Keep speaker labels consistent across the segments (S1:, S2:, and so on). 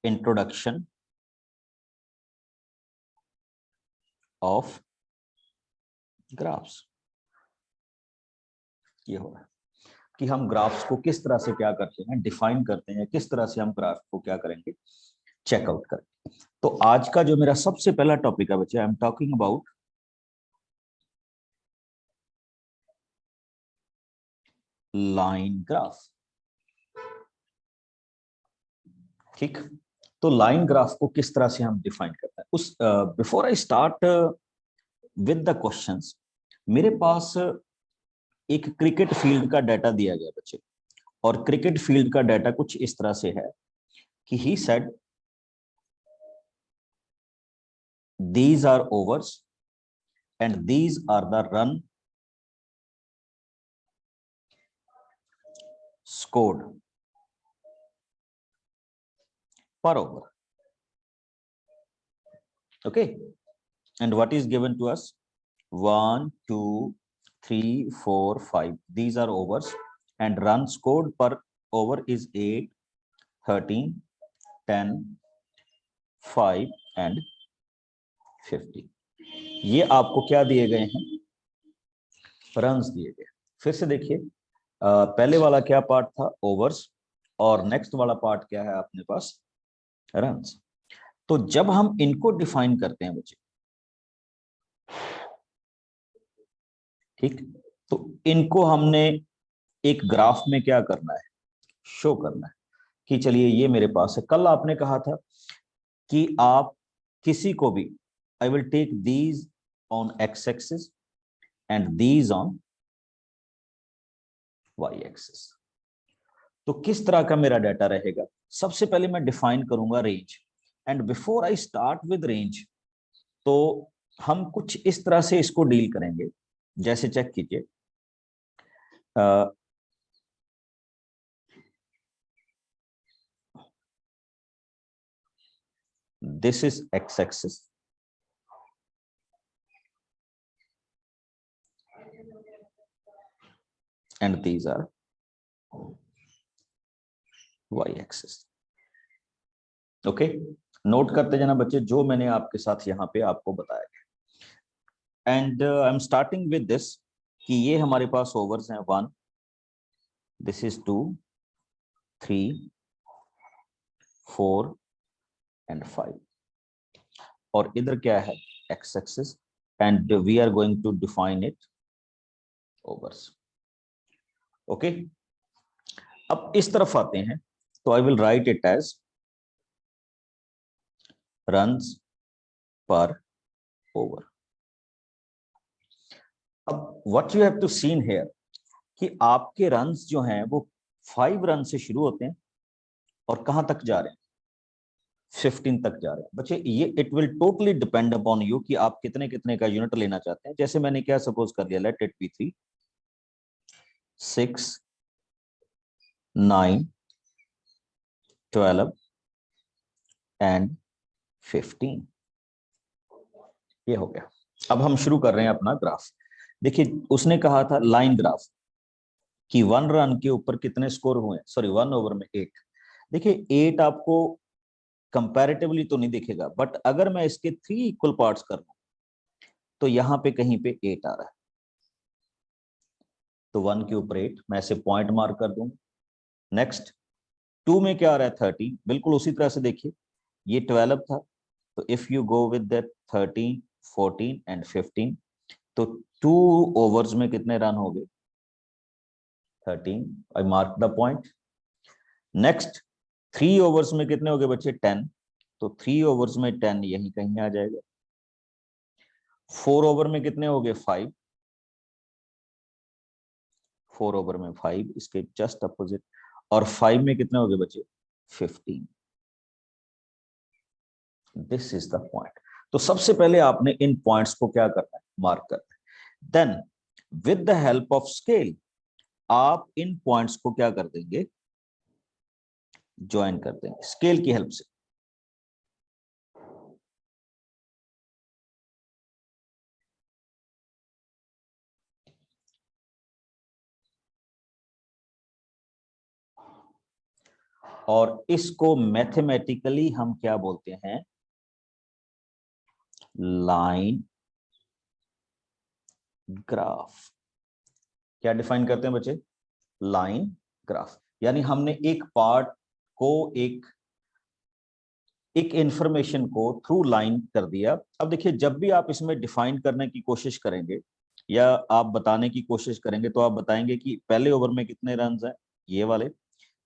S1: Introduction of graphs. ये हो रहा है कि हम ग्राफ्स को किस तरह से क्या करते हैं, डिफाइन करते हैं, किस तरह से हम ग्राफ को क्या करेंगे, चेकआउट करेंगे। तो आज का जो मेरा सबसे पहला टॉपिक है बच्चे, I am talking about line graph. ठीक, तो लाइन ग्राफ को किस तरह से हम डिफाइन करते हैं, उस before I start with the questions, मेरे पास एक क्रिकेट फील्ड का डाटा दिया गया बच्चे, और क्रिकेट फील्ड का डाटा कुछ इस तरह से है कि he said these are overs and these are the run scored per over. Okay, and what is given to us? 1 2 3 4 5, these are overs, and run scored per over is 8 13 10 5 and 50। ये आपको क्या दिए गए हैं? रन्स दिए गए। फिर से देखिए, पहले वाला क्या पार्ट था? ओवर्स, और नेक्स्ट वाला पार्ट क्या है अपने पास? रन्स। तो जब हम इनको डिफाइन करते हैं बच्चे, ठीक, तो इनको हमने एक ग्राफ में क्या करना है, शो करना है कि चलिए ये मेरे पास है। कल आपने कहा था कि आप किसी को भी, I will take these on X axis and these on Y axis. तो किस तरह का मेरा डाटा रहेगा? सबसे पहले मैं डिफाइन करूंगा range, and before I start with range, तो हम कुछ इस तरह से इसको डील करेंगे। जैसे चेक कीजिए, this is x-axis and these are y-axis। Okay, note करते जाना बच्चे जो मैंने आपके साथ यहाँ पे आपको बताया गया। And I am starting with this कि ये हमारे पास ओवर्स हैं 1, दिस इज 2 3 4 एंड 5, और इधर क्या है? X axis, and we are going to define it overs. Okay, अब इस तरफ आते हैं, तो I will write it as runs पर ओवर। अब what you have to seen here कि आपके रन्स जो हैं वो 5 रन से शुरू होते हैं और कहां तक जा रहे हैं? 15 तक जा रहे हैं बच्चे। ये it will totally depend upon you कि आप कितने कितने का यूनिट लेना चाहते हैं। जैसे मैंने क्या सपोज कर लिया, लेट इट बी 3 6 9 12 एंड 15। ये हो गया। अब हम शुरू कर रहे हैं अपना ग्राफ। देखिए, उसने कहा था लाइन ग्राफ कि 1 रन के ऊपर कितने स्कोर हुए, सॉरी 1 ओवर में 8। देखिए 8 आपको कंपैरेटिवली तो नहीं दिखेगा, बट अगर मैं इसके 3 इक्वल पार्ट्स कर लूं तो यहां पे कहीं पे 8 आ रहा है, तो 1 के ऊपर 8 मैं ऐसे पॉइंट मार्क कर दूंगा। नेक्स्ट 2 में क्या आ रहा है? 13। बिल्कुल उसी तरह से देखिए, ये 12 था, तो if you go with that 13 14 and 15, तो 2 ओवर्स में कितने रन हो गए? 13। I mark the point. Next 3 overs में कितने हो गए बच्चे? 10, तो 3 ओवर्स में 10 यही कहीं आ जाएगा। 4 ओवर में कितने हो गए? 5, 4 ओवर में 5, इसके जस्ट अपोजिट। और 5 में कितने हो गए बच्चे? 15। This is the point. तो सबसे पहले आपने इन पॉइंट्स को क्या करना है? मार्क करना है। Then with the help of scale आप इन पॉइंट्स को क्या कर देंगे? ज्वाइन कर देंगे स्केल की हेल्प से। और इसको मैथमेटिकली हम क्या बोलते हैं, लाइन ग्राफ। क्या डिफाइन करते हैं बच्चे, लाइन ग्राफ। यानी हमने एक पार्ट को एक इंफॉर्मेशन को थ्रू लाइन कर दिया। अब देखिए, जब भी आप इसमें डिफाइन करने की कोशिश करेंगे या आप बताने की कोशिश करेंगे, तो आप बताएंगे कि पहले ओवर में कितने रन हैं, ये वाले,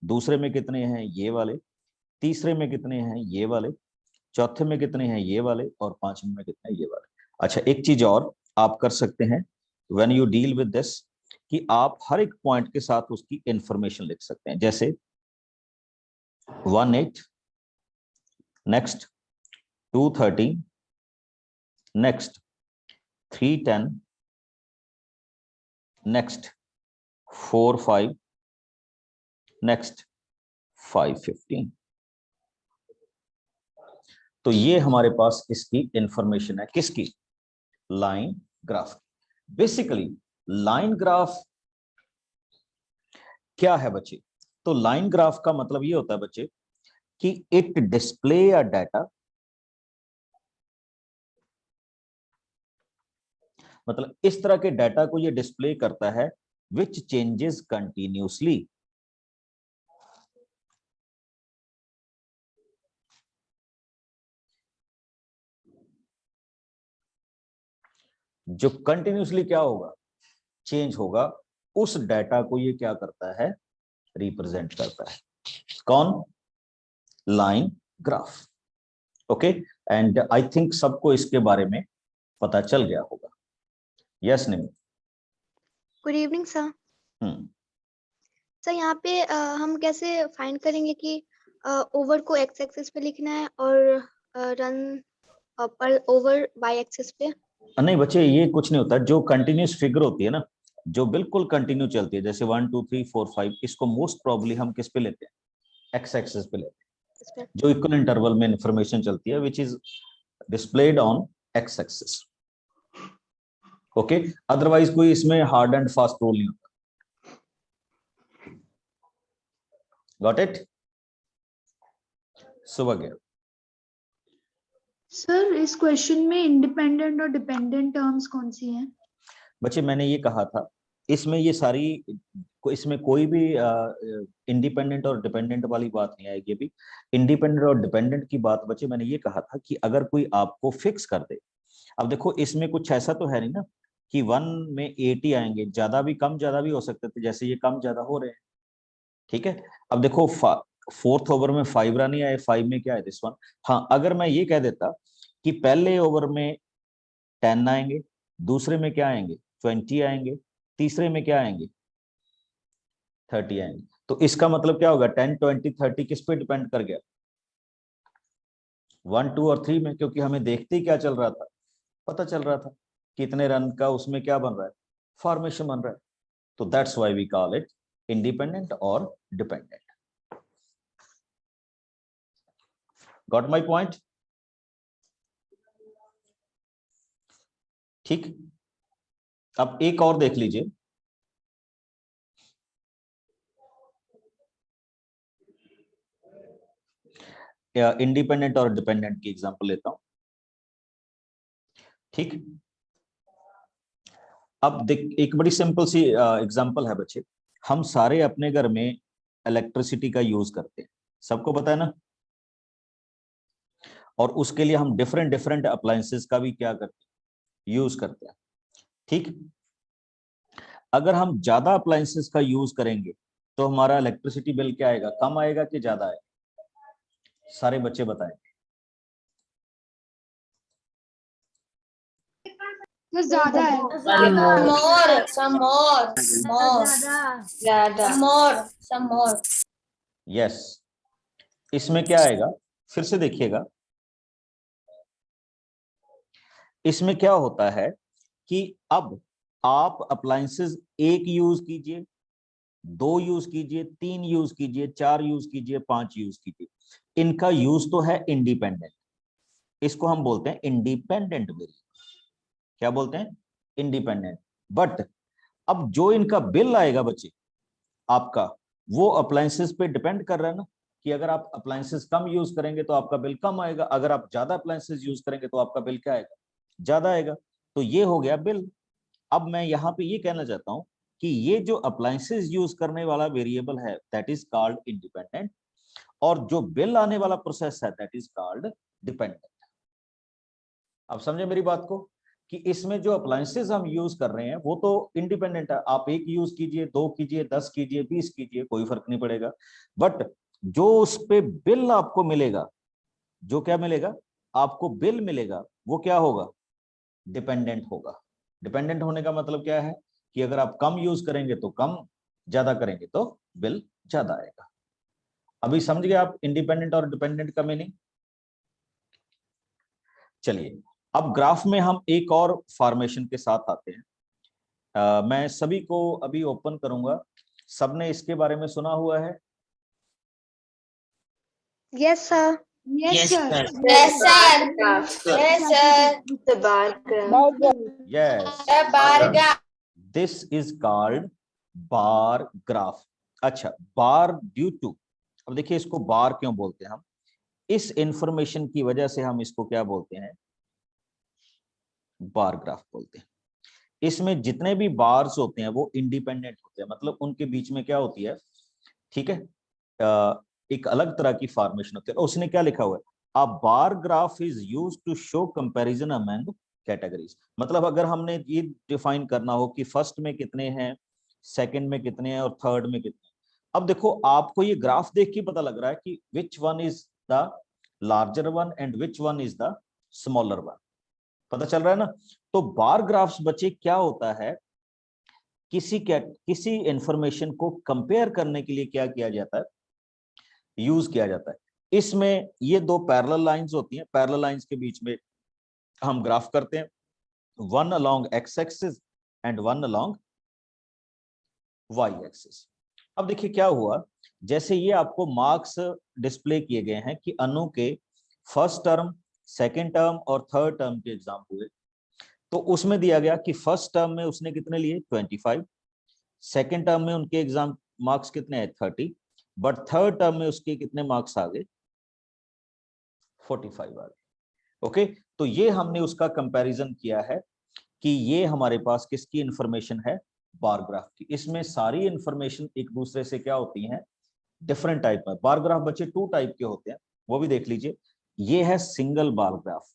S1: दूसरे में कितने हैं, ये वाले, तीसरे में कितने हैं, ये वाले, चौथे में कितने हैं, ये वाले, और पांचवें में कितने हैं, ये वाले। अच्छा, एक चीज और आप कर सकते हैं when you deal with this, कि आप हर एक पॉइंट के साथ उसकी इंफॉर्मेशन लिख सकते हैं। जैसे 18, नेक्स्ट 213, नेक्स्ट 310, नेक्स्ट 45, नेक्स्ट 515। तो ये हमारे पास इसकी इंफॉर्मेशन है, किसकी, line graph. Basically line graph क्या है बच्चे, तो लाइन ग्राफ का मतलब ये होता है बच्चे कि इट डिस्प्ले अ डाटा, मतलब इस तरह के डाटा को ये डिस्प्ले करता है विच चेंजेस कंटिन्यूसली। जो कंटिन्यूसली क्या होगा, चेंज होगा, उस डाटा को ये क्या करता है, रिप्रेजेंट करता है। कौन, line graph. Okay, and I think सबको इसके बारे में पता चल गया होगा। Yes Nimi.
S2: Good evening sir. Sir यहाँ पे हम कैसे फाइंड करेंगे कि ओवर को एक्स एक्सिस पे लिखना है और रन पर ओवर वाई एक्सिस पे?
S1: नहीं बच्चे, ये कुछ नहीं होता। जो कंटिन्यूस फिगर होती है ना, जो बिल्कुल कंटिन्यू चलती है, जैसे 1 2 3 4 5, इसको मोस्ट प्रोबेबली हम किस पे लेते हैं, एक्स एक्सिस पे लेते हैं। जो इक्वल इंटरवल में इंफॉर्मेशन चलती है which is displayed on X axis. Okay, otherwise कोई इसमें हार्ड एंड फास्ट रूल नहीं होता। Got it? सुबह
S3: सर इस क्वेश्चन में इंडिपेंडेंट और डिपेंडेंट टर्म्स कौन सी हैं?
S1: बच्चे मैंने ये कहा था, इसमें ये सारी, इसमें कोई भी इंडिपेंडेंट और डिपेंडेंट वाली बात नहीं आएगी। अभी इंडिपेंडेंट और डिपेंडेंट की बात बच्चे मैंने ये कहा था कि अगर कोई आपको फिक्स कर दे। अब देखो, इसमें कुछ ऐसा तो है नहीं ना कि 1 में 80 आएंगे, ज्यादा भी कम ज्यादा भी हो सकते थे, जैसे ये कम ज्यादा हो रहे हैं। ठीक है, अब देखो फोर्थ ओवर में 5 रन ही आए, 5 में क्या है, दिस वन। हाँ, अगर मैं ये कह देता कि पहले ओवर में 10 आएंगे, दूसरे में क्या आएंगे, 20 आएंगे, तीसरे में क्या आएंगे, 30 आएंगे, तो इसका मतलब क्या होगा, 10 20 30 किस पे डिपेंड कर गया, 1 2 और 3 में। क्योंकि हमें देखते ही क्या चल रहा था, पता चल रहा था कितने रन का उसमें क्या बन रहा है, फॉर्मेशन बन रहा है। तो that's why we call it independent और डिपेंडेंट। Got my point? ठीक, अब एक और देख लीजिए। इंडिपेंडेंट और डिपेंडेंट की एग्जांपल लेता हूं। ठीक, अब देख, एक बड़ी सिंपल सी एग्जांपल है बच्चे। हम सारे अपने घर में इलेक्ट्रिसिटी का यूज करते हैं, सबको पता है ना। और उसके लिए हम डिफरेंट डिफरेंट अप्लायंसेस का भी क्या करते हैं, यूज करते हैं। ठीक, अगर हम ज्यादा अप्लायंसेस का यूज करेंगे तो हमारा इलेक्ट्रिसिटी बिल क्या आएगा, कम आएगा कि ज्यादा आएगा? सारे बच्चे बताएं।
S3: ज्यादा है।
S1: यस, इसमें क्या आएगा, फिर से देखिएगा। इसमें क्या होता है कि अब आप अप्लायंसेस 1 यूज कीजिए, 2 यूज कीजिए, 3 यूज कीजिए, 4 यूज कीजिए, 5 यूज कीजिए, इनका यूज तो है इंडिपेंडेंट। इसको हम बोलते हैं इंडिपेंडेंट बिल। क्या बोलते हैं, इंडिपेंडेंट। बट अब जो इनका बिल आएगा बच्चे आपका, वो अप्लायंसेस पे डिपेंड कर रहा है ना, कि अगर आप अप्लायंसेस कम यूज करेंगे तो आपका बिल कम आएगा, अगर आप ज्यादा अप्लायंसेस यूज करेंगे तो आपका बिल क्या आएगा, ज्यादा आएगा। तो ये हो गया बिल। अब मैं यहाँ पे ये कहना चाहता हूँ कि ये जो अप्लायंसेस यूज करने वाला वेरिएबल है दैट इज कॉल्ड इंडिपेंडेंट, और जो बिल आने वाला प्रोसेस है दैट इज कॉल्ड डिपेंडेंट। आप समझे मेरी बात को, कि इसमें जो अप्लायंसेस हम यूज कर रहे हैं वो तो इंडिपेंडेंट है, आप एक यूज कीजिए, 2 कीजिए, 10 कीजिए, 20 कीजिए, कोई फर्क नहीं पड़ेगा। बट जो उस पे बिल आपको मिलेगा, जो क्या मिलेगा, आपको बिल मिलेगा, वो क्या होगा, डिपेंडेंट होगा। डिपेंडेंट होने का मतलब क्या है कि अगर आप कम यूज करेंगे तो कम, ज्यादा करेंगे तो बिल ज्यादा आएगा। अभी समझ गए आप इंडिपेंडेंट और डिपेंडेंट का मीनिंग। चलिए अब ग्राफ में हम एक और फॉर्मेशन के साथ आते हैं। मैं सभी को अभी ओपन करूंगा, सबने इसके बारे में सुना हुआ है।
S2: Yes sir.
S3: Yes, sir.
S4: Yes, sir. Yes, sir.
S2: The bar graph.
S1: Yes,
S4: The bar graph.
S1: This is called bar graph. अच्छा, बार ड्यू टू, अब देखिए इसको बार क्यों बोलते हैं हम, इस इंफॉर्मेशन की वजह से हम इसको क्या बोलते हैं, बार ग्राफ बोलते हैं। इसमें जितने भी बार्स होते हैं वो इंडिपेंडेंट होते हैं, मतलब उनके बीच में क्या होती है, ठीक है, एक अलग तरह की फॉर्मेशन होती है। उसने क्या लिखा हुआ है, a bar graph is used to show comparison among categories. मतलब अगर हमने ये डिफाइन करना हो कि फर्स्ट में कितने हैं, सेकंड में कितने हैं और थर्ड में कितने हैं। अब देखो आपको ये ग्राफ देख के पता लग रहा है कि which one is the larger one and which one is the smaller one, पता चल रहा है ना। तो बार ग्राफ्स बच्चे क्या होता है, किसी इंफॉर्मेशन को कंपेयर करने के लिए क्या किया जाता है, यूज किया जाता है। इसमें ये दो पैरेलल लाइंस होती हैं, पैरेलल लाइंस के बीच में हम ग्राफ करते हैं, one along X axis and one along Y axis. अब देखिए क्या हुआ, जैसे ये आपको मार्क्स डिस्प्ले किए गए हैं कि अनु के फर्स्ट टर्म, सेकेंड टर्म और थर्ड टर्म के एग्जाम हुए, तो उसमें दिया गया कि फर्स्ट टर्म में उसने कितने लिए 25, सेकेंड टर्म में उनके एग्जाम मार्क्स कितने हैं 30, बट थर्ड टर्म में उसके कितने मार्क्स आ गए 45 आ गए। ओके, तो ये हमने उसका कंपैरिजन किया है कि ये हमारे पास किसकी इंफॉर्मेशन है, बार ग्राफ की। इसमें सारी इंफॉर्मेशन एक दूसरे से क्या होती है, डिफरेंट टाइप में। बार ग्राफ बच्चे 2 टाइप के होते हैं, वो भी देख लीजिए। ये है सिंगल बार ग्राफ,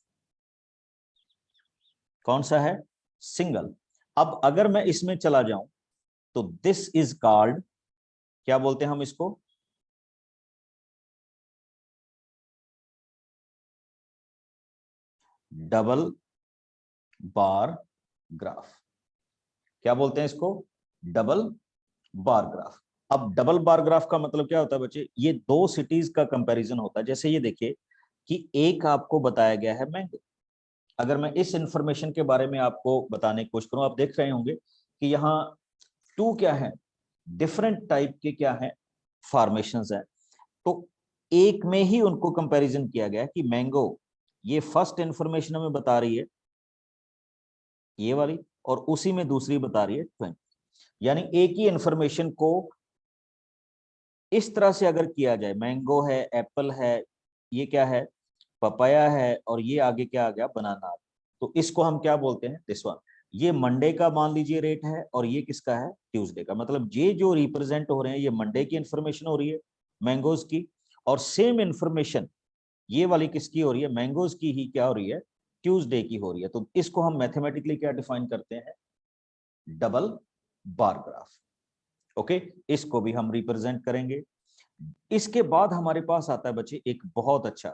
S1: कौन सा है, सिंगल। अब अगर मैं इसमें चला जाऊं तो दिस इज कॉल्ड, क्या बोलते हैं हम इसको, डबल बार ग्राफ। क्या बोलते हैं इसको, डबल बार ग्राफ। अब डबल बार ग्राफ का मतलब क्या होता है बच्चे, ये दो सिटीज का कंपैरिजन होता है। जैसे ये देखिए कि एक आपको बताया गया है मैंगो, अगर मैं इस इंफॉर्मेशन के बारे में आपको बताने की कोशिश करूं, आप देख रहे होंगे कि यहाँ 2 क्या है, डिफरेंट टाइप के क्या है, फॉर्मेशंस है। तो एक में ही उनको कंपैरिजन किया गया कि मैंगो, ये फर्स्ट इंफॉर्मेशन हमें बता रही है ये वाली, और उसी में दूसरी बता रही है 20। यानी एक ही इंफॉर्मेशन को इस तरह से अगर किया जाए, मैंगो है, एप्पल है, ये क्या है, पपाया है, और ये आगे क्या आ गया, बनाना, तो इसको हम क्या बोलते हैं, दिस वन। ये मंडे का मान लीजिए रेट है और ये किसका है, ट्यूसडे का। मतलब ये जो रिप्रेजेंट हो रहे हैं ये मंडे की इंफॉर्मेशन हो रही है, मैंगोज की, और सेम इंफॉर्मेशन ये वाली किसकी हो रही है, मैंगोज की ही क्या हो रही है, ट्यूसडे की हो रही है। तो इसको हम मैथमेटिकली क्या डिफाइन करते हैं, डबल बार ग्राफ। ओके, इसको भी हम रिप्रेजेंट करेंगे। इसके बाद हमारे पास आता है बच्चे एक बहुत अच्छा,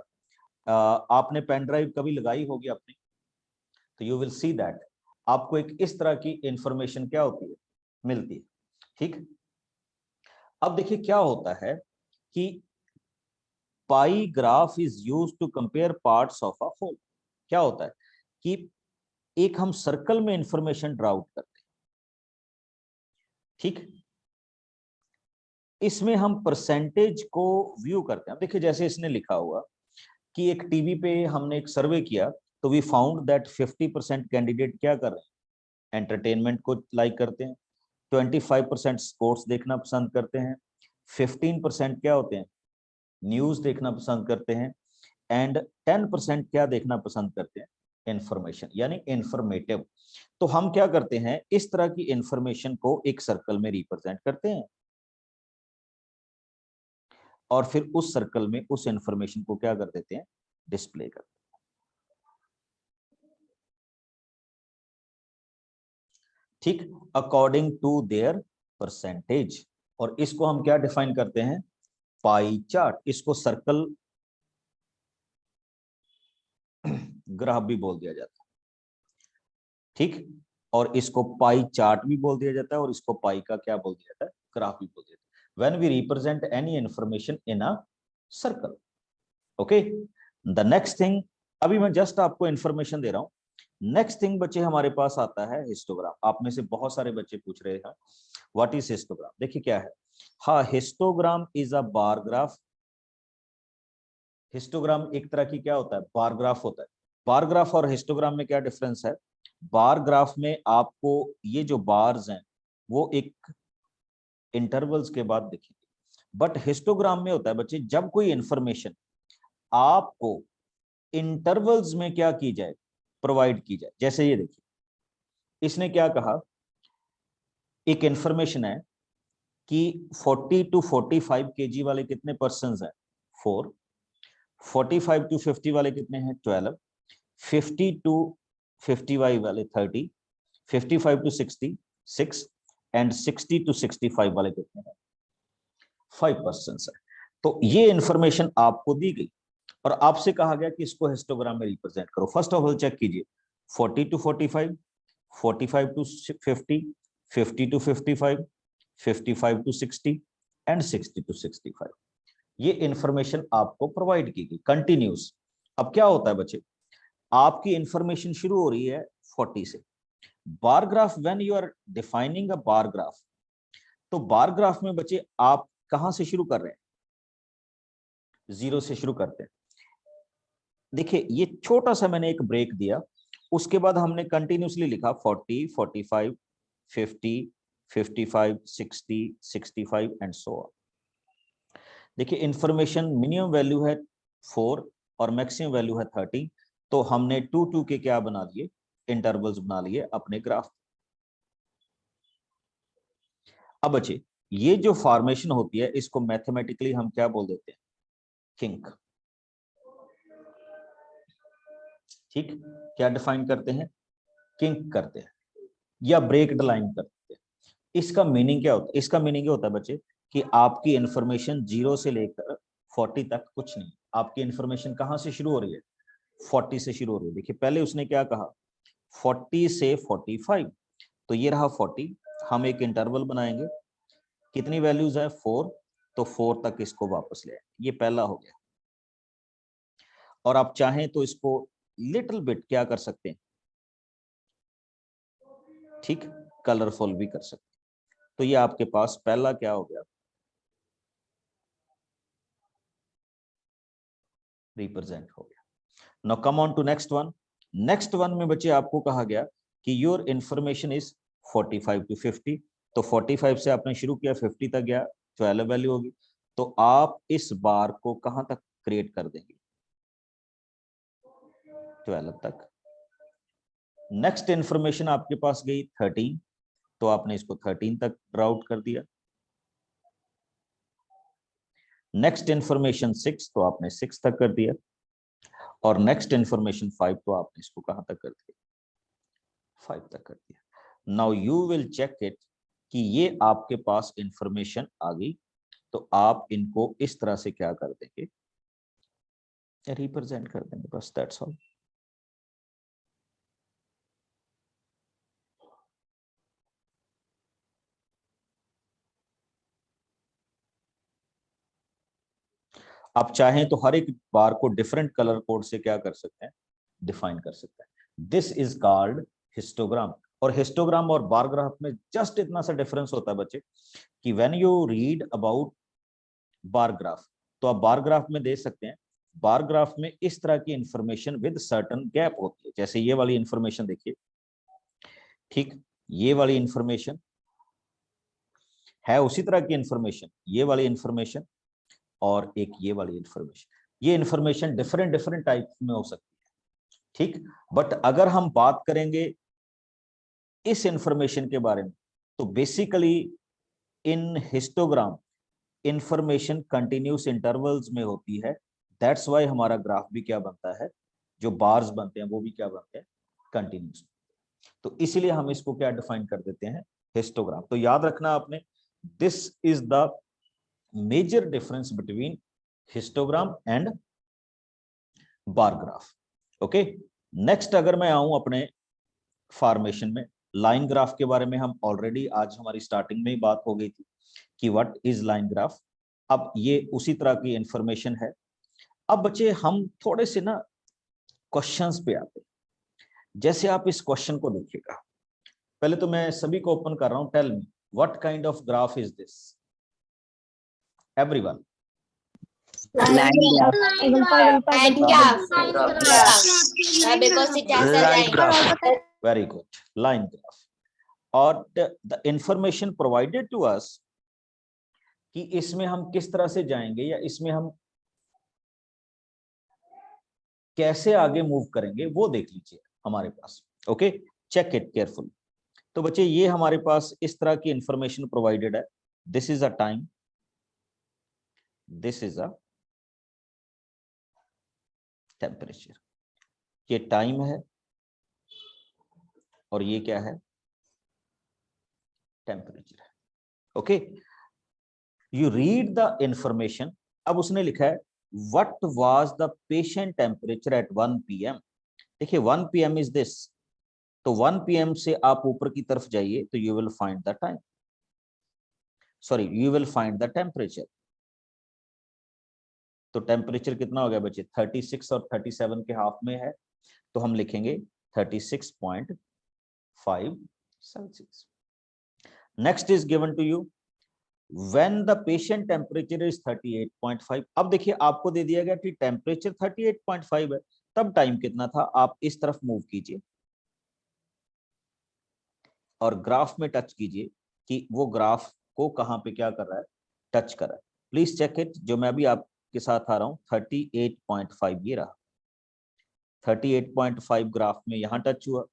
S1: आपने पेन ड्राइव कभी लगाई होगी अपनी, तो यू विल सी दैट आपको एक इस तरह की इंफॉर्मेशन क्या होती है, मिलती है। ठीक, अब देखिए क्या होता है कि pie graph is used to compare parts of a whole. क्या होता है कि एक हम सर्कल में इंफॉर्मेशन ड्रा आउट करते हैं, ठीक, इसमें हम परसेंटेज को व्यू करते हैं। देखिए जैसे इसने लिखा हुआ कि एक टीवी पे हमने एक सर्वे किया, तो वी फाउंड दैट 50% कैंडिडेट क्या कर रहे हैं, एंटरटेनमेंट को लाइक करते हैं, 25% स्पोर्ट्स देखना पसंद करते हैं, 15% क्या होते हैं, न्यूज देखना पसंद करते हैं, एंड 10% क्या देखना पसंद करते हैं, इंफॉर्मेशन यानी इंफॉर्मेटिव। तो हम क्या करते हैं, इस तरह की इंफॉर्मेशन को एक सर्कल में रिप्रेजेंट करते हैं और फिर उस सर्कल में उस इंफॉर्मेशन को क्या कर देते हैं, डिस्प्ले कर देते हैं। ठीक, अकॉर्डिंग टू देयर परसेंटेज। और इसको हम क्या डिफाइन करते हैं, पाई चार्ट। इसको सर्कल ग्राफ भी बोल दिया जाता है। ठीक, और इसको पाई चार्ट भी बोल दिया जाता है और इसको पाई का क्या बोल दिया जाता है, ग्राफ भी बोल दिया जाता है। When we represent any information in a circle. Okay, the next thing, अभी मैं जस्ट आपको इंफॉर्मेशन दे रहा हूं। नेक्स्ट थिंग बच्चे हमारे पास आता है हिस्टोग्राम। आप में से बहुत सारे बच्चे पूछ रहे हैं व्हाट इज हिस्टोग्राम। देखिए क्या है, हाँ, histogram is a bar graph. Histogram एक तरह की क्या होता है, बार ग्राफ होता है। बार ग्राफ और हिस्टोग्राम में क्या डिफरेंस है, बार ग्राफ में आपको ये जो बार्स हैं वो एक इंटरवल्स के बाद दिखेंगे, बट हिस्टोग्राम में होता है बच्चे जब कोई इंफॉर्मेशन आपको इंटरवल्स में क्या की जाए, प्रोवाइड की जाए। जैसे ये देखिए, इसने क्या कहा, एक इंफॉर्मेशन है कि 40 to 45 kg वाले कितने पर्सन्स हैं, 4, 45 to 50 वाले कितने हैं, 12, 50 to 55 वाले 30, 55 to 60 6, एंड 60 to 65 वाले कितने हैं, 5 पर्सन्स है। तो ये इंफॉर्मेशन आपको दी गई और आपसे कहा गया कि इसको हिस्टोग्राम में रिप्रेजेंट करो। फर्स्ट ऑफ ऑल चेक कीजिए, 40 to 45, 45 to 50, 50 to 55, 55 to 60 and 60 to 65। ये इंफॉर्मेशन आपको प्रोवाइड की गई कंटिन्यूस। अब क्या होता है बच्चे, आपकी इंफॉर्मेशन शुरू हो रही है 40 से। Bar graph, when you are defining a bar graph, तो बार ग्राफ में बच्चे आप कहां से शुरू कर रहे हैं, 0 से शुरू करते हैं। देखिए ये छोटा सा मैंने एक ब्रेक दिया, उसके बाद हमने कंटिन्यूसली लिखा 40, 45, 50, 55, 60, 65 एंड सो ऑन। देखिए इंफॉर्मेशन मिनिमम वैल्यू है 4 और मैक्सिमम वैल्यू है 30, तो हमने 2 के क्या बना लिए, इंटरवल्स बना लिए अपने ग्राफ। अब बच्चे ये जो फॉर्मेशन होती है इसको मैथमेटिकली हम क्या बोल देते हैं, किंक। ठीक, क्या डिफाइन करते हैं, किंक करते हैं या ब्रेक द लाइन करते हैं। इसका मीनिंग क्या होता है, इसका मीनिंग ये होता है बच्चे कि आपकी इंफॉर्मेशन 0 से लेकर 40 तक कुछ नहीं, आपकी इंफॉर्मेशन कहां से शुरू हो रही है, 40 से शुरू हो रही है। देखिए पहले उसने क्या कहा, 40 से 45, तो ये रहा 40। हम एक इंटरवल बनाएंगे, कितनी वैल्यूज है, 4, तो 4 तक इसको वापस ले आए, ये पहला हो गया। और आप चाहें तो इसको लिटिल बिट क्या कर सकते हैं, ठीक, कलरफुल भी कर सकते हैं। तो ये आपके पास पहला क्या हो गया, रिप्रेजेंट हो गया। Now come on to next one. Next one में बच्चे आपको कहा गया कि योर इंफॉर्मेशन इज 45 to 50, तो 45 से आपने शुरू किया, 50 तक गया, 12 वैल्यू होगी, तो आप इस बार को कहां तक क्रिएट कर देंगे, 12 तक। नेक्स्ट इंफॉर्मेशन आपके पास गई 13, तो आपने इसको 13 तक ड्राउट कर दिया। नेक्स्ट इंफॉर्मेशन 6, तो आपने 6 तक कर दिया। और नेक्स्ट इंफॉर्मेशन 5, तो आपने इसको कहां तक कर दिया, 5 तक कर दिया। Now you will check it कि ये आपके पास इंफॉर्मेशन आ गई, तो आप इनको इस तरह से क्या कर देंगे, रिप्रेजेंट कर देंगे, बस दैट्स ऑल। आप चाहें तो हर एक बार को डिफरेंट कलर कोड से क्या कर सकते हैं, डिफाइन कर सकते हैं। This is called histogram. और हिस्टोग्राम और बार ग्राफ में जस्ट इतना सा डिफरेंस होता है बच्चे कि when you read about bar graph, तो आप बार ग्राफ में देख सकते हैं, बार ग्राफ में इस तरह की इंफॉर्मेशन विद सर्टेन गैप होती है। जैसे ये वाली इंफॉर्मेशन देखिए, ठीक, ये वाली इंफॉर्मेशन है उसी तरह की इंफॉर्मेशन, ये वाली इंफॉर्मेशन, और एक ये वाली इंफॉर्मेशन। ये इंफॉर्मेशन डिफरेंट डिफरेंट टाइप में हो सकती है, ठीक। बट अगर हम बात करेंगे इस इंफॉर्मेशन के बारे में, तो बेसिकली इन हिस्टोग्राम इंफॉर्मेशन कंटिन्यूस इंटरवल्स में होती है। दैट्स वाई हमारा ग्राफ भी क्या बनता है, जो बार्स बनते हैं वो भी क्या बनते हैं, कंटिन्यूस। तो इसीलिए हम इसको क्या डिफाइन कर देते हैं, हिस्टोग्राम। तो याद रखना आपने, this is the major difference between histogram and bar graph. Okay, next अगर मैं आऊं अपने फॉर्मेशन में, लाइन ग्राफ के बारे में हम ऑलरेडी आज हमारी स्टार्टिंग में ही बात हो गई थी कि व्हाट इज लाइन ग्राफ। अब ये उसी तरह की इंफॉर्मेशन है। अब बच्चे हम थोड़े से ना क्वेश्चंस पे आते हैं। जैसे आप इस क्वेश्चन को देखिएगा, पहले तो मैं सभी को ओपन कर रहा हूं, tell me what kind of graph is this, everyone.
S4: Line graph. Because it has a line.
S1: Very good, line graph. और the information provided to us कि इसमें हम किस तरह से जाएंगे या इसमें हम कैसे आगे मूव करेंगे वो देख लीजिए हमारे पास। Okay, check it careful. तो बच्चे ये हमारे पास इस तरह की इंफॉर्मेशन प्रोवाइडेड है। This is a time, this is a temperature. ये टाइम है और ये क्या है, टेम्परेचर है। Okay, you read the information. अब उसने लिखा है what was the patient temperature at 1 PM। देखिए 1 PM इज दिस, तो 1 PM से आप ऊपर की तरफ जाइए तो you will find the time, sorry you will find the temperature. तो टेम्परेचर कितना हो गया बच्चे, 36 और 37 के हाफ में है, तो हम लिखेंगे 36.5 Celsius. Next is given to you when the patient temperature is 38.5। अब देखिए आपको दे दिया गया कि टेम्परेचर 38.5 है, तब टाइम कितना था। आप इस तरफ मूव कीजिए और ग्राफ में टच कीजिए कि वो ग्राफ को कहां पे क्या कर रहा है, टच कर रहा है। Please check it. जो मैं भी आपके साथ आ रहा हूं 38.5 ये रहा, 38.5 ग्राफ में यहां टच हुआ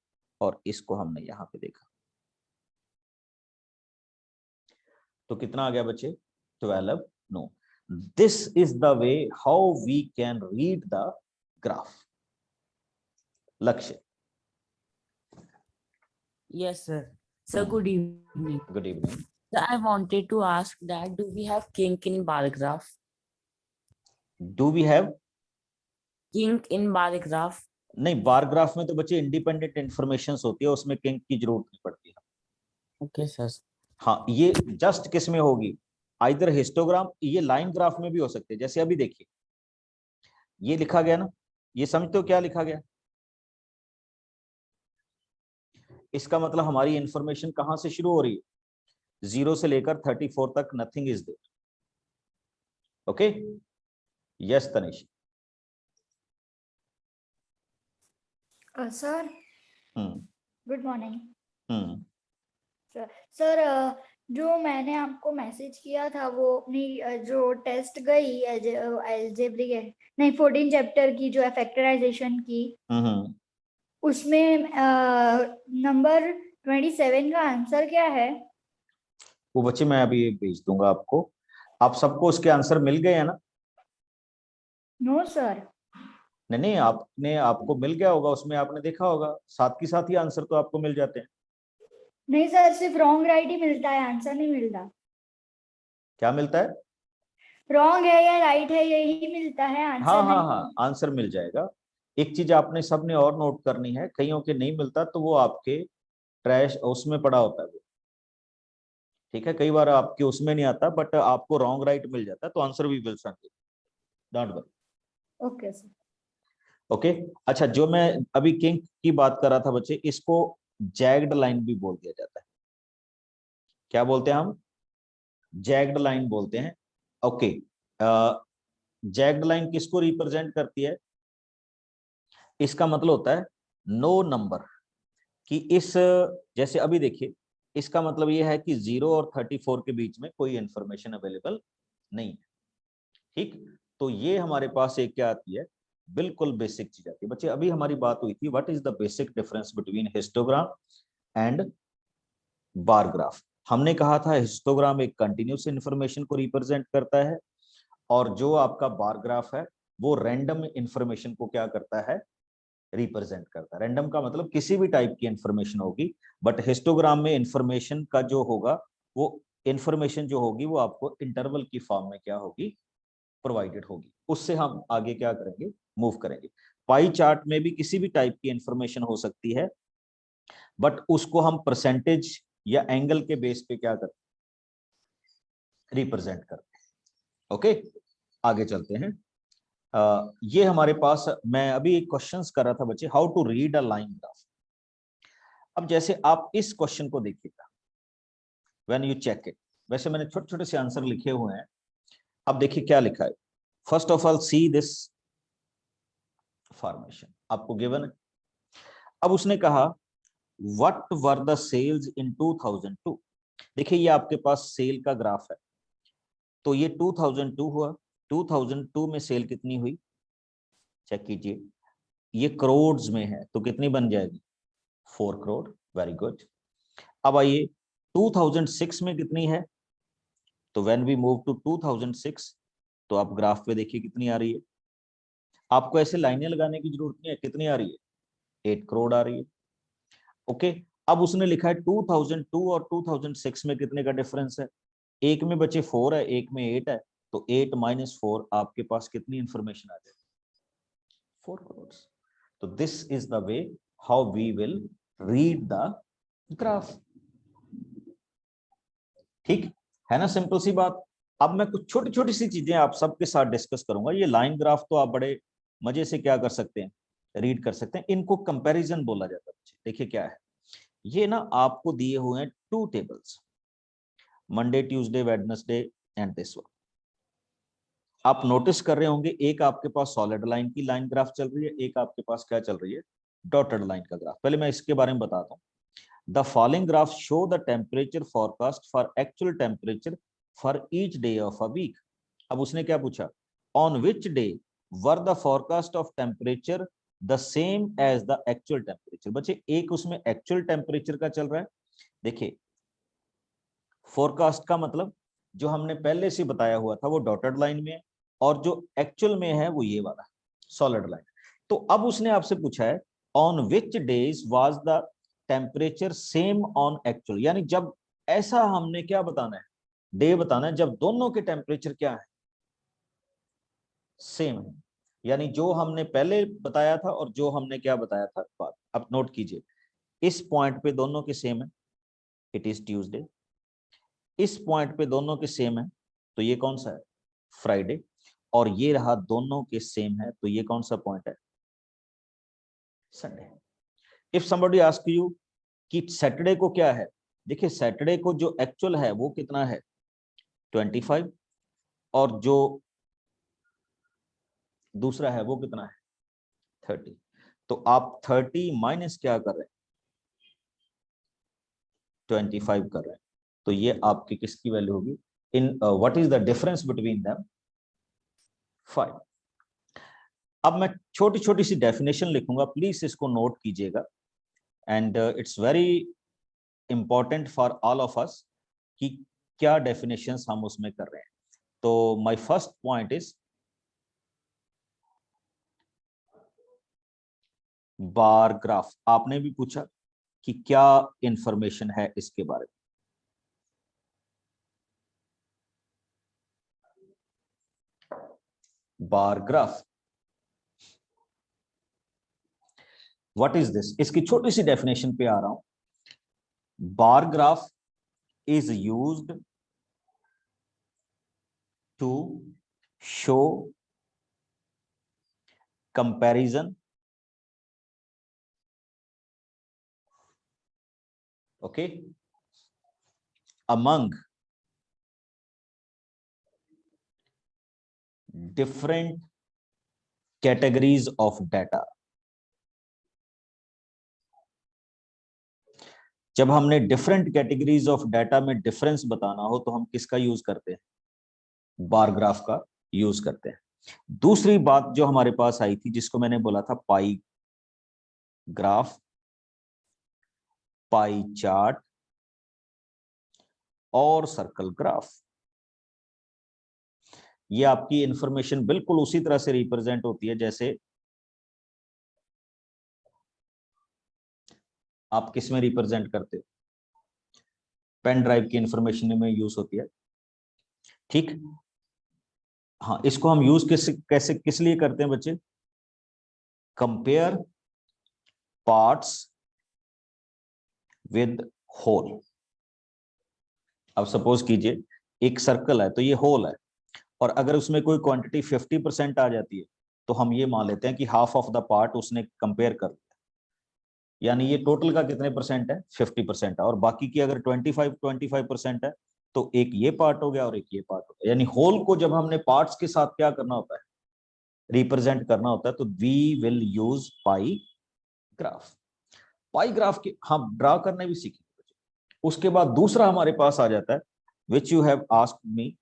S1: और इसको हमने यहां पे देखा, तो कितना आ गया बच्चे, 12। No, this is the way how we can read the graph. Lakshya.
S5: Yes, sir. Sir, good evening.
S1: Good evening.
S5: Sir, I wanted to ask that do we have kink in bar graph?
S1: Do we have,
S5: Kink in bar graph?
S1: नहीं bar graph में तो बच्चे independent information होती है, उसमें kink की जरूरत नहीं पड़ती है।
S5: Okay, sir.
S1: हाँ, ये जस्ट किस में होगी, आइदर हिस्टोग्राम, ये लाइन ग्राफ में भी हो सकते हैं। जैसे अभी देखिए ये लिखा गया ना, ये समझते हो क्या लिखा गया, इसका मतलब हमारी इंफॉर्मेशन कहां से शुरू हो रही है, 0 से लेकर 34 तक nothing is there. Okay, yes Tanish.
S3: Sir good morning sir. जो मैंने आपको मैसेज किया था वो अपनी जो टेस्ट गई अलजेब्रिक नहीं 14 चैप्टर की जो है फैक्टराइजेशन की, उसमें नंबर 27 का आंसर क्या है?
S1: वो बच्चे मैं अभी भेज दूंगा आपको। आप सबको उसके आंसर मिल गए हैं ना?
S3: No sir.
S1: नहीं, आपने, आपको मिल गया होगा, उसमें आपने देखा होगा, साथ के साथ ही आंसर तो आपको मिल जाते हैं।
S3: नहीं सर, सिर्फ रॉन्ग राइट ही मिलता है, आंसर नहीं मिलता।
S1: क्या मिलता है?
S3: रॉन्ग है या राइट है यही मिलता है, आंसर
S1: हाँ हाँ
S3: नहीं।
S1: हाँ, आंसर मिल जाएगा। एक चीज आपने सबने और नोट करनी है, कईयों के नहीं मिलता तो वो आपके ट्रैश उसमें पड़ा होता है वो, ठीक है। कई बार आपके उसमें नहीं आता, बट आपको रॉन्ग राइट मिल जाता है, तो आंसर भी मिल सकते, don't worry.
S3: Okay sir.
S1: Okay, अच्छा, जो मैं अभी किंक की बात कर रहा था बच्चे, इसको जैग्ड लाइन भी बोल दिया जाता है। क्या बोलते हैं हम? जैग्ड लाइन बोलते हैं। ओके, जैग्ड लाइन किसको रिप्रेजेंट करती है? इसका मतलब होता है नो नंबर, कि इस, जैसे अभी देखिए, इसका मतलब यह है कि 0 और 34 के बीच में कोई इंफॉर्मेशन अवेलेबल नहीं है, ठीक, तो ये हमारे पास एक क्या आती है, बिल्कुल बेसिक चीज आती है। बच्चे अभी हमारी बात हुई थी what is the basic difference between histogram and bar graph. हमने कहा था हिस्टोग्राम एक कंटिन्यूस इंफॉर्मेशन को रिप्रेजेंट करता है और जो आपका बार ग्राफ है वो रैंडम इंफॉर्मेशन को क्या करता है, रिप्रेजेंट करता है। रैंडम का मतलब किसी भी टाइप की इंफॉर्मेशन होगी, बट हिस्टोग्राम में इंफॉर्मेशन का जो होगा वो इंफॉर्मेशन जो होगी वो आपको इंटरवल की फॉर्म में क्या होगी, प्रोवाइडेड होगी। उससे हम आगे क्या करेंगे, मूव करेंगे। पाई चार्ट में भी किसी भी टाइप की इंफॉर्मेशन हो सकती है, बट उसको हम परसेंटेज या एंगल के बेस पे क्या करते हैं, रिप्रेजेंट करते हैं। ओके, आगे चलते हैं। ये हमारे पास, मैं अभी एक क्वेश्चंस कर रहा था बच्चे, how to read a line graph. अब जैसे आप इस क्वेश्चन को देखिएगा, व्हेन यू चेक इट, वैसे मैंने छोटे छोटे से आंसर लिखे हुए हैं। अब देखिए क्या लिखा है। First of all see this formation, आपको गिवन है। अब उसने कहा व्हाट वर द सेल्स इन 2002। देखिए ये आपके पास सेल का ग्राफ है, तो ये 2002 हुआ। 2002 में सेल कितनी हुई, चेक कीजिए। ये करोड़ में है तो कितनी बन जाएगी, 4 करोड़। Very good. अब आइए 2006 में कितनी है, तो व्हेन वी मूव टू 2006, तो आप ग्राफ पे देखिए कितनी आ रही है। आपको ऐसे लाइनें लगाने की जरूरत नहीं है, कितनी आ रही है, 8 करोड़ आ रही है। ओके, अब उसने लिखा है 2002 और 2006 में कितने का डिफरेंस है, एक में बचे 4 है, एक में 8 है, तो 8 माइनस 4 आपके पास कितनी इंफॉर्मेशन आ जाएगी, 4 करोड़। तो this is the way how we will read the graph. ठीक है ना, सिंपल सी बात। अब मैं कुछ छोटी छोटी सी चीजें आप सबके साथ डिस्कस करूंगा। ये लाइन ग्राफ तो आप बड़े मजे से क्या कर सकते हैं, रीड कर सकते हैं। इनको कंपैरिजन बोला जाता है। देखिए क्या है, ये ना आपको दिए हुए हैं 2 tables, Monday Tuesday Wednesday and this one. आप नोटिस कर रहे होंगे एक आपके पास सॉलिड लाइन की लाइन ग्राफ चल रही है, एक आपके पास क्या चल रही है, डॉटेड लाइन का ग्राफ। पहले मैं इसके बारे में बताता हूँ। The following graphs show the temperature forecast for actual temperature for each day of a week. अब उसने क्या पूछा, on which day were the forecast of temperature the same as the actual temperature। बच्चे एक उसमें actual temperature का चल रहा है। देखिए फोरकास्ट का मतलब जो हमने पहले से बताया हुआ था वो डॉटेड लाइन में है, और जो एक्चुअल में है वो ये वाला सॉलिड लाइन। तो अब उसने आपसे पूछा है on which days was the temperature same on actual, यानी जब ऐसा हमने क्या बताना है, डे बताना है जब दोनों के टेम्परेचर क्या है, सेम है। यानी जो हमने पहले बताया था और जो हमने क्या बताया था बाद। अब नोट कीजिए, इस पॉइंट पे दोनों के सेम है, इट इज ट्यूसडे। इस पॉइंट पे दोनों के सेम है, तो ये कौन सा है, फ्राइडे। और ये रहा दोनों के सेम है, तो ये कौन सा पॉइंट है, Sunday. If somebody ask you कि सैटरडे को क्या है, देखिए सैटरडे को जो एक्चुअल है वो कितना है, 25, और जो दूसरा है वो कितना है, 30। तो आप 30 माइनस क्या कर रहे हैं, 25 कर रहे हैं। तो ये आपकी किसकी वैल्यू होगी, in what is the difference between them, 5। अब मैं छोटी छोटी सी डेफिनेशन लिखूंगा, प्लीज इसको नोट कीजिएगा। And it's very important for all of us कि क्या डेफिनेशंस हम उसमें कर रहे हैं। तो my first point is bar graph. आपने भी पूछा कि क्या इंफॉर्मेशन है इसके बारे में। Bar graph what is this, इसकी छोटी सी डेफिनेशन पे आ रहा हूं। Bar graph is used to show comparison, okay, among different categories of data। जब हमने डिफरेंट कैटेगरीज ऑफ डाटा में डिफरेंस बताना हो तो हम किसका यूज करते हैं, बार ग्राफ का यूज करते हैं। दूसरी बात जो हमारे पास आई थी, जिसको मैंने बोला था पाई ग्राफ, पाई चार्ट और सर्कल ग्राफ, ये आपकी इंफॉर्मेशन बिल्कुल उसी तरह से रिप्रेजेंट होती है जैसे आप किस में रिप्रेजेंट करते हो, पेन ड्राइव की इंफॉर्मेशन में यूज होती है। ठीक, हाँ, इसको हम यूज कैसे किस लिए करते हैं बच्चे? Compare parts with whole. अब सपोज कीजिए एक सर्कल है तो ये होल है, और अगर उसमें कोई क्वांटिटी 50% आ जाती है तो हम ये मान लेते हैं कि हाफ ऑफ द पार्ट उसने कंपेयर कर लिया, यानी ये टोटल का कितने परसेंट है? 50% है, और बाकी की अगर 25% है तो एक ये पार्ट हो गया और एक ये पार्ट हो गया। यानी होल को जब हमने पार्ट्स के साथ क्या करना होता है, रिप्रेजेंट करना होता है, तो we will use pie graph. Pie graph के हम ड्रा करने भी सीखेंगे। उसके बाद दूसरा हमारे पास आ जाता है which you have asked me,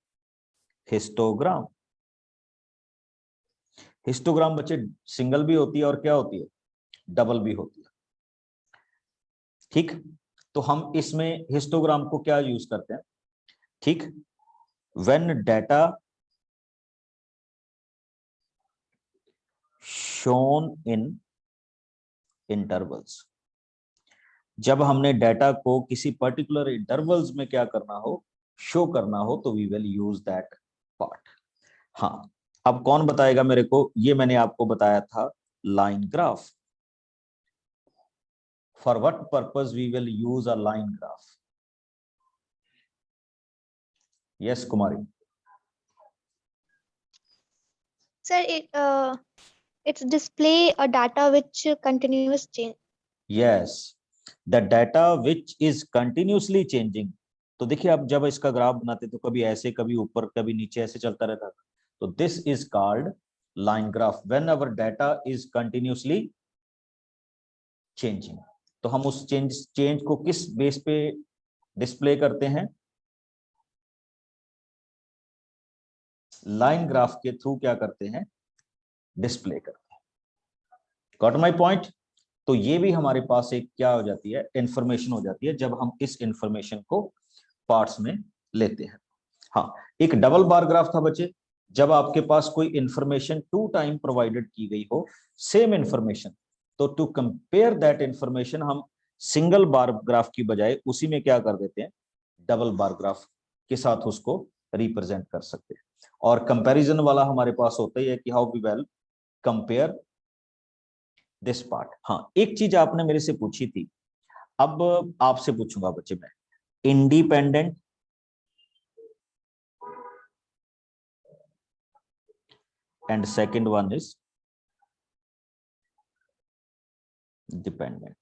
S1: histogram. Histogram बच्चे सिंगल भी होती है और क्या होती है, डबल भी होती है। ठीक, तो हम इसमें हिस्टोग्राम को क्या यूज करते हैं? ठीक, when data shown in intervals, जब हमने डेटा को किसी पर्टिकुलर इंटरवल्स में क्या करना हो, शो करना हो, तो we will use that part. हाँ, अब कौन बताएगा मेरे को? ये मैंने आपको बताया था line graph. For what purpose we will use a line graph? Yes Kumari.
S2: Sir, it's display a data which continuous change.
S1: Yes, the data which is continuously changing. तो देखिए, आप जब इसका ग्राफ बनाते तो कभी ऐसे, कभी ऊपर, कभी नीचे, ऐसे चलता रहता था, तो this is called line graph when our data is continuously changing. तो हम उस चेंज को किस बेस पे डिस्प्ले करते हैं? लाइन ग्राफ के थ्रू क्या करते हैं? डिस्प्ले करते हैं। Got my point? तो ये भी हमारे पास एक क्या हो जाती है, इंफॉर्मेशन हो जाती है, जब हम इस इंफॉर्मेशन को पार्ट्स में लेते हैं। हाँ, एक डबल बार ग्राफ था बच्चे, जब आपके पास कोई इंफॉर्मेशन 2 टाइम प्रोवाइडेड की गई हो, सेम इंफॉर्मेशन, तो टू कंपेयर दैट इंफॉर्मेशन हम सिंगल बार ग्राफ की बजाय उसी में क्या कर देते हैं, डबल बार ग्राफ के साथ उसको रिप्रेजेंट कर सकते हैं। और कंपैरिजन वाला हमारे पास होता ही है कि how we will compare this part. हाँ, एक चीज आपने मेरे से पूछी थी, अब आपसे पूछूंगा बच्चे मैं, independent and second one is dependent.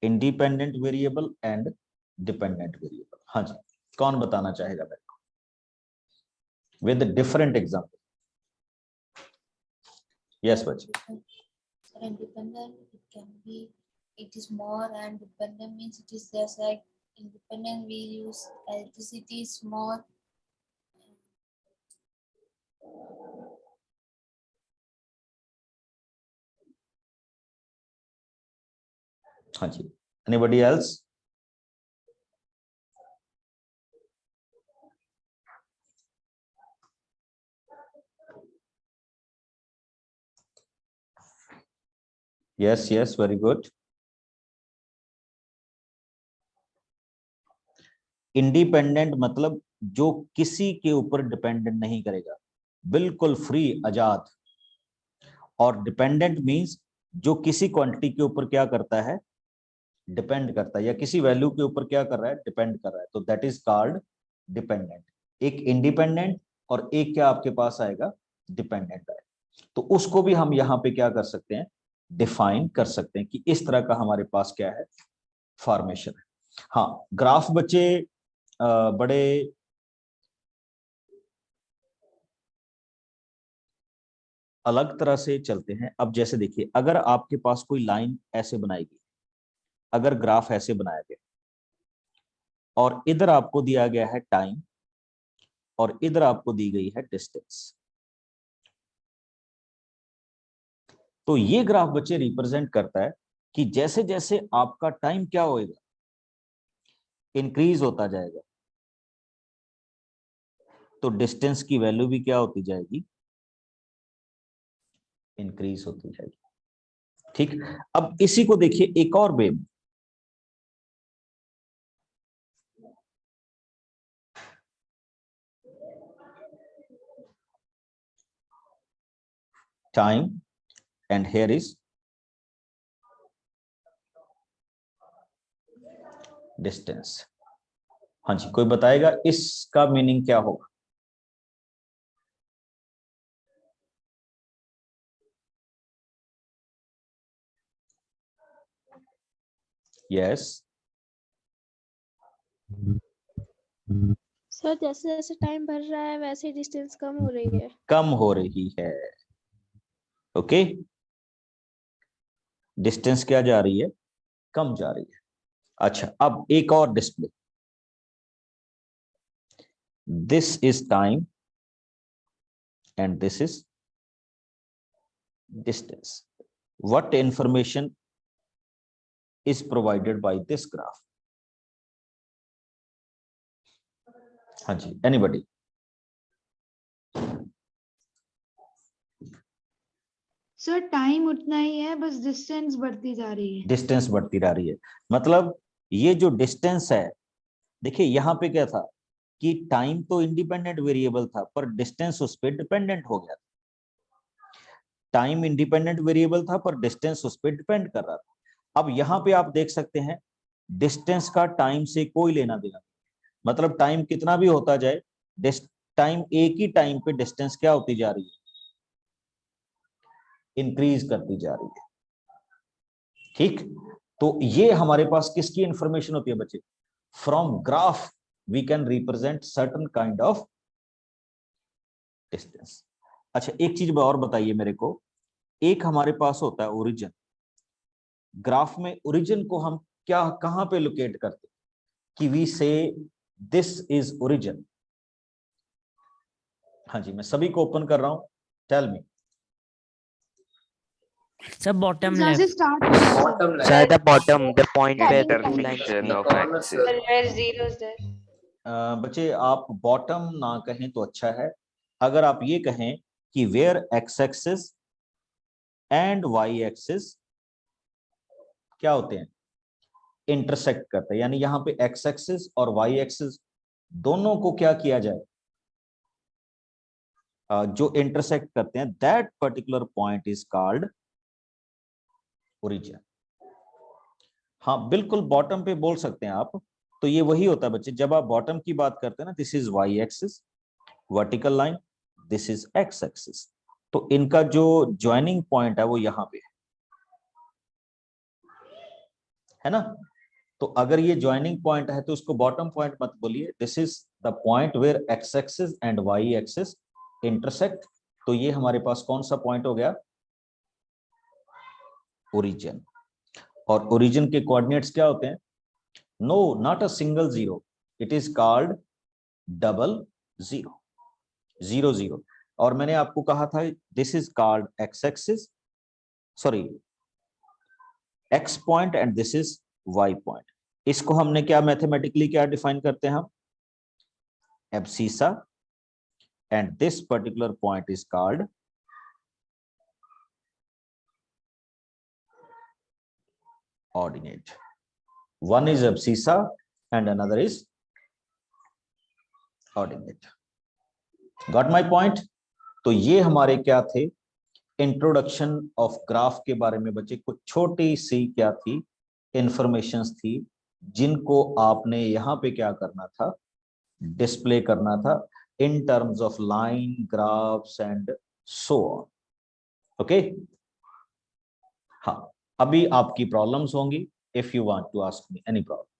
S1: Independent variable and dependent variable. हाँ जी, कौन बताना चाहेगा मेरे को विद डिफरेंट एग्जांपल? यस बच्चे।
S4: Independent, it can be, it is more, and dependent means it is less. Like independent, we use electricity is more.
S1: हाँ जी, anybody else? Yes yes, very good. Independent मतलब जो किसी के ऊपर dependent नहीं करेगा, बिल्कुल फ्री, आजाद। और डिपेंडेंट मींस जो किसी क्वांटिटी के ऊपर क्या करता है, डिपेंड करता है, या किसी वैल्यू के ऊपर क्या कर रहा है, डिपेंड कर रहा है, तो दैट इज कॉल्ड डिपेंडेंट। एक इंडिपेंडेंट और एक क्या आपके पास आएगा, डिपेंडेंट आएगा। तो उसको भी हम यहाँ पे क्या कर सकते हैं, डिफाइन कर सकते हैं कि इस तरह का हमारे पास क्या है, फॉर्मेशन है। हाँ, ग्राफ बच्चे बड़े अलग तरह से चलते हैं। अब जैसे देखिए, अगर आपके पास कोई लाइन ऐसे बनाई गई, अगर ग्राफ ऐसे बनाया गया और इधर आपको दिया गया है टाइम और इधर आपको दी गई है डिस्टेंस, तो ये ग्राफ बच्चे रिप्रेजेंट करता है कि जैसे जैसे आपका टाइम क्या होएगा, इंक्रीज होता जाएगा, तो डिस्टेंस की वैल्यू भी क्या होती जाएगी, इंक्रीज होती जाएगी। ठीक, अब इसी को देखिए एक और वे में, time and here is distance. हाँ जी, कोई बताएगा इसका मीनिंग क्या होगा? यस
S6: सर, जैसे जैसे टाइम बढ़ रहा है वैसे डिस्टेंस कम हो रही है।
S1: कम हो रही है। ओके, डिस्टेंस क्या जा रही है, कम जा रही है। अच्छा, अब एक और display, this is time and this is distance. What information is provided by this graph? हाँ जी, एनीबॉडी?
S3: सर टाइम उतना ही है, बस डिस्टेंस बढ़ती जा रही है।
S1: डिस्टेंस बढ़ती जा रही है, मतलब ये जो डिस्टेंस है, देखिए यहां पे क्या था कि टाइम तो इंडिपेंडेंट वेरिएबल था पर डिस्टेंस उस पर डिपेंडेंट हो गया। टाइम इंडिपेंडेंट वेरिएबल था पर डिस्टेंस उस पर डिपेंड कर रहा था। अब यहां पे आप देख सकते हैं डिस्टेंस का टाइम से कोई लेना देना, मतलब टाइम कितना भी होता जाए, टाइम एक ही टाइम पे डिस्टेंस क्या होती जा रही है, इंक्रीज करती जा रही है। ठीक, तो ये हमारे पास किसकी इंफॉर्मेशन होती है बच्चे? From graph we can represent certain kind of distance. अच्छा, एक चीज और बताइए मेरे को, एक हमारे पास होता है ओरिजिन। ग्राफ में ओरिजिन को हम क्या कहां पे लोकेट करते हैं कि वी से दिस इज ओरिजिन? हाँ जी, मैं सभी को ओपन कर रहा हूं, टेल मी।
S5: Sir, bottom
S3: जहाँ से
S5: left.
S3: स्टार्ट हो जाता है।
S7: Sir, the bottom, the point where
S6: Starting
S7: two
S6: point.
S7: lines
S8: Section
S7: meet.
S8: of axis.
S6: Where zero is there.
S1: बच्चे आप बॉटम ना कहें तो अच्छा है, अगर आप ये कहें कि where X axis and Y axis क्या होते हैं, इंटरसेक्ट करते हैं, यानी यहां पे एक्स एक्सिस और वाई एक्सिस दोनों को क्या किया जाए, जो इंटरसेक्ट करते हैं, that particular point is called origin. हाँ बिल्कुल, बॉटम पे बोल सकते हैं आप। तो ये वही होता है बच्चे, जब आप बॉटम की बात करते हैं ना, this is Y axis vertical line, this is X axis, तो इनका जो ज्वाइनिंग पॉइंट है वो यहाँ पे है ना। तो अगर ये ज्वाइनिंग पॉइंट है तो उसको बॉटम पॉइंट मत बोलिए, this is the point where X axis and Y axis intersect. तो ये हमारे पास कौन सा पॉइंट हो गया, ओरिजिन। और ओरिजिन के कोऑर्डिनेट्स क्या होते हैं? No, not a single zero, it is called double zero, 0 0। और मैंने आपको कहा था this is called X axis, sorry X point, and this is Y point. इसको हमने क्या मैथमेटिकली क्या डिफाइन करते हैं हम, abscissa, and this particular point is called ordinate. One is abscissa and another is ordinate. Got my point? तो ये हमारे क्या थे, इंट्रोडक्शन ऑफ ग्राफ के बारे में बच्चे कुछ छोटी सी क्या थी, इंफॉर्मेशंस थी, जिनको आपने यहाँ पे क्या करना था, डिस्प्ले करना था in terms of line, graphs and so on. Okay, हाँ, अभी आपकी प्रॉब्लम्स होंगी, if you want to ask me any problem.